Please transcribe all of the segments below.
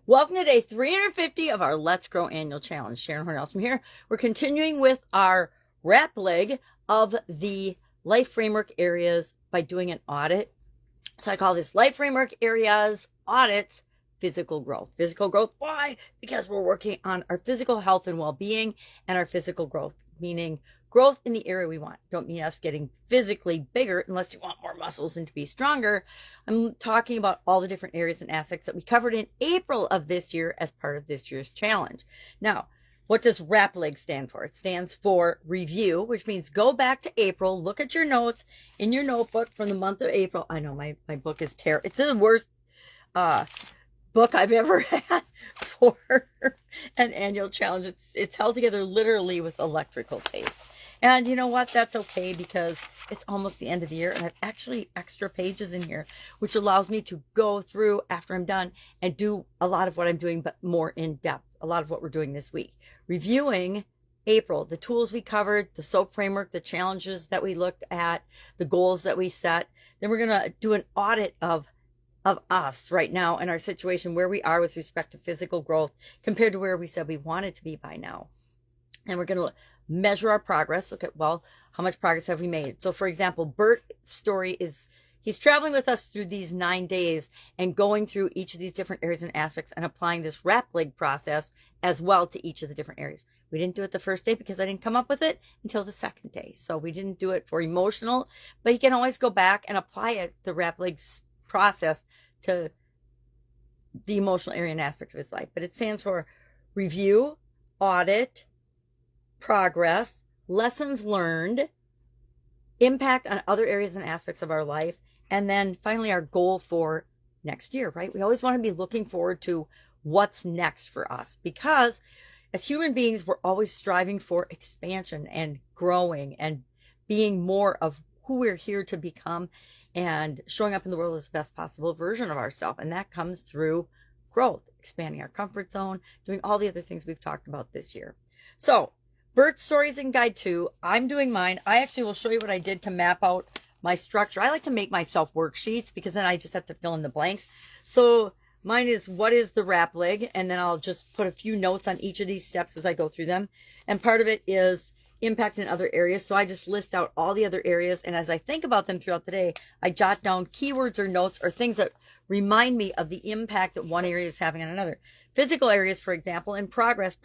Welcome to day 350 of our Let's Grow annual challenge. Sharon Horne-Ellstrom here. We're continuing with our wrap leg of the life framework areas by doing an audit. So I call this life framework areas audits physical growth. Physical growth, why? Because we're working on our physical health and well-being and our physical growth, meaning growth in the area we want. Don't mean us getting physically bigger unless you want more muscles and to be stronger. I'm talking about all the different areas and aspects that we covered in April of this year as part of this year's challenge. Now, what does wrap leg stand for? It stands for review, which means go back to April, look at your notes in your notebook from the month of April. I know my book is terrible. It's the worst book I've ever had for an annual challenge. It's held together literally with electrical tape. And you know what? That's okay because it's almost the end of the year and I have actually extra pages in here, which allows me to go through after I'm done and do a lot of what I'm doing, but more in depth. A lot of what we're doing this week. Reviewing April, the tools we covered, the SOAP framework, the challenges that we looked at, the goals that we set. Then we're going to do an audit of us right now and our situation, where we are with respect to physical growth compared to where we said we wanted to be by now. And we're going to measure our progress. Look at, well, how much progress have we made? So for example, Bert's story is, he's traveling with us through these 9 days and going through each of these different areas and aspects and applying this wrap leg process as well to each of the different areas. We didn't do it the first day because I didn't come up with it until the second day. So we didn't do it for emotional, but he can always go back and apply it, the wrap legs process, to the emotional area and aspect of his life. But it stands for review, audit, progress, lessons learned, impact on other areas and aspects of our life, and then finally our goal for next year, right? We always want to be looking forward to what's next for us, because as human beings, we're always striving for expansion and growing and being more of who we're here to become and showing up in the world as the best possible version of ourselves. And that comes through growth, expanding our comfort zone, doing all the other things we've talked about this year. So Bert's stories in guide 2, I'm doing mine. I actually will show you what I did to map out my structure. I like to make myself worksheets because then I just have to fill in the blanks. So mine is, what is the wrap leg? And then I'll just put a few notes on each of these steps as I go through them. And part of it is impact in other areas. So I just list out all the other areas. And as I think about them throughout the day, I jot down keywords or notes or things that remind me of the impact that one area is having on another. Physical areas, for example, and progress.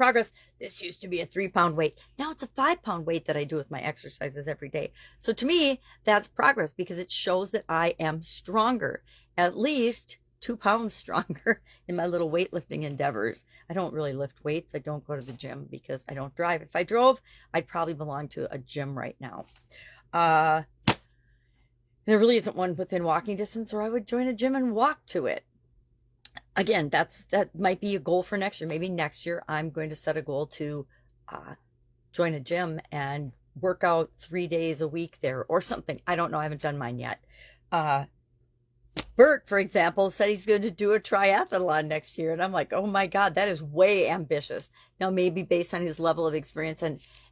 This used to be a 3-pound weight. Now it's a 5-pound weight that I do with my exercises every day. So to me, that's progress because it shows that I am stronger, at least 2 pounds stronger in my little weightlifting endeavors. I don't really lift weights. I don't go to the gym because I don't drive. If I drove, I'd probably belong to a gym right now. There really isn't one within walking distance, or I would join a gym and walk to it. Again, that might be a goal for next year. Maybe next year I'm going to set a goal to join a gym and work out 3 days a week there or something. I don't know. I haven't done mine yet. Bert, for example, said he's going to do a triathlon next year. And I'm like, oh my God, that is way ambitious. Now, maybe based on his level of experience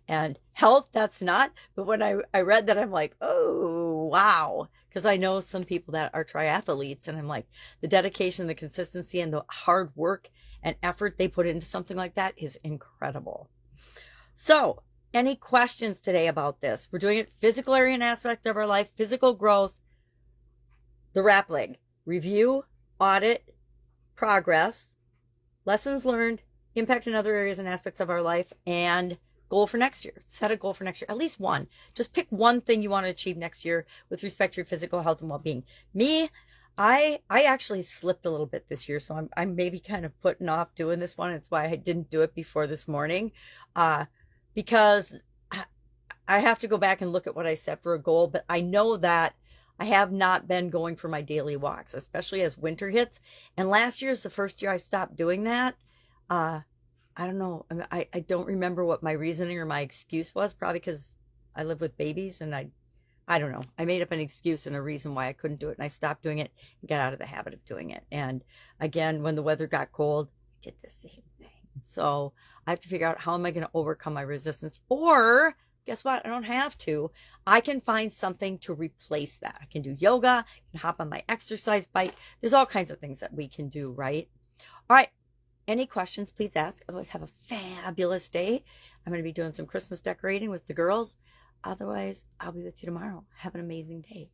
and health, that's not. But when I read that, I'm like, oh, wow. Because I know some people that are triathletes and I'm like, the dedication, the consistency, and the hard work and effort they put into something like that is incredible. So any questions today about this? We're doing it physical area and aspect of our life, physical growth, the wrap leg, review, audit, progress, lessons learned, impact in other areas and aspects of our life, and goal for next year. Set a goal for next year, at least one. Just pick one thing you want to achieve next year with respect to your physical health and well-being. Me, I actually slipped a little bit this year, so I'm maybe kind of putting off doing this one. It's why I didn't do it before this morning, because I have to go back and look at what I set for a goal, but I know that I have not been going for my daily walks, especially as winter hits. And last year is the first year I stopped doing that. I don't know. I don't remember what my reasoning or my excuse was, probably because I live with babies and I don't know. I made up an excuse and a reason why I couldn't do it. And I stopped doing it and got out of the habit of doing it. And again, when the weather got cold, I did the same thing. So I have to figure out, how am I going to overcome my resistance? Or guess what? I don't have to. I can find something to replace that. I can do yoga, I can hop on my exercise bike. There's all kinds of things that we can do, right? All right. Any questions, please ask. Otherwise, have a fabulous day. I'm going to be doing some Christmas decorating with the girls. Otherwise, I'll be with you tomorrow. Have an amazing day.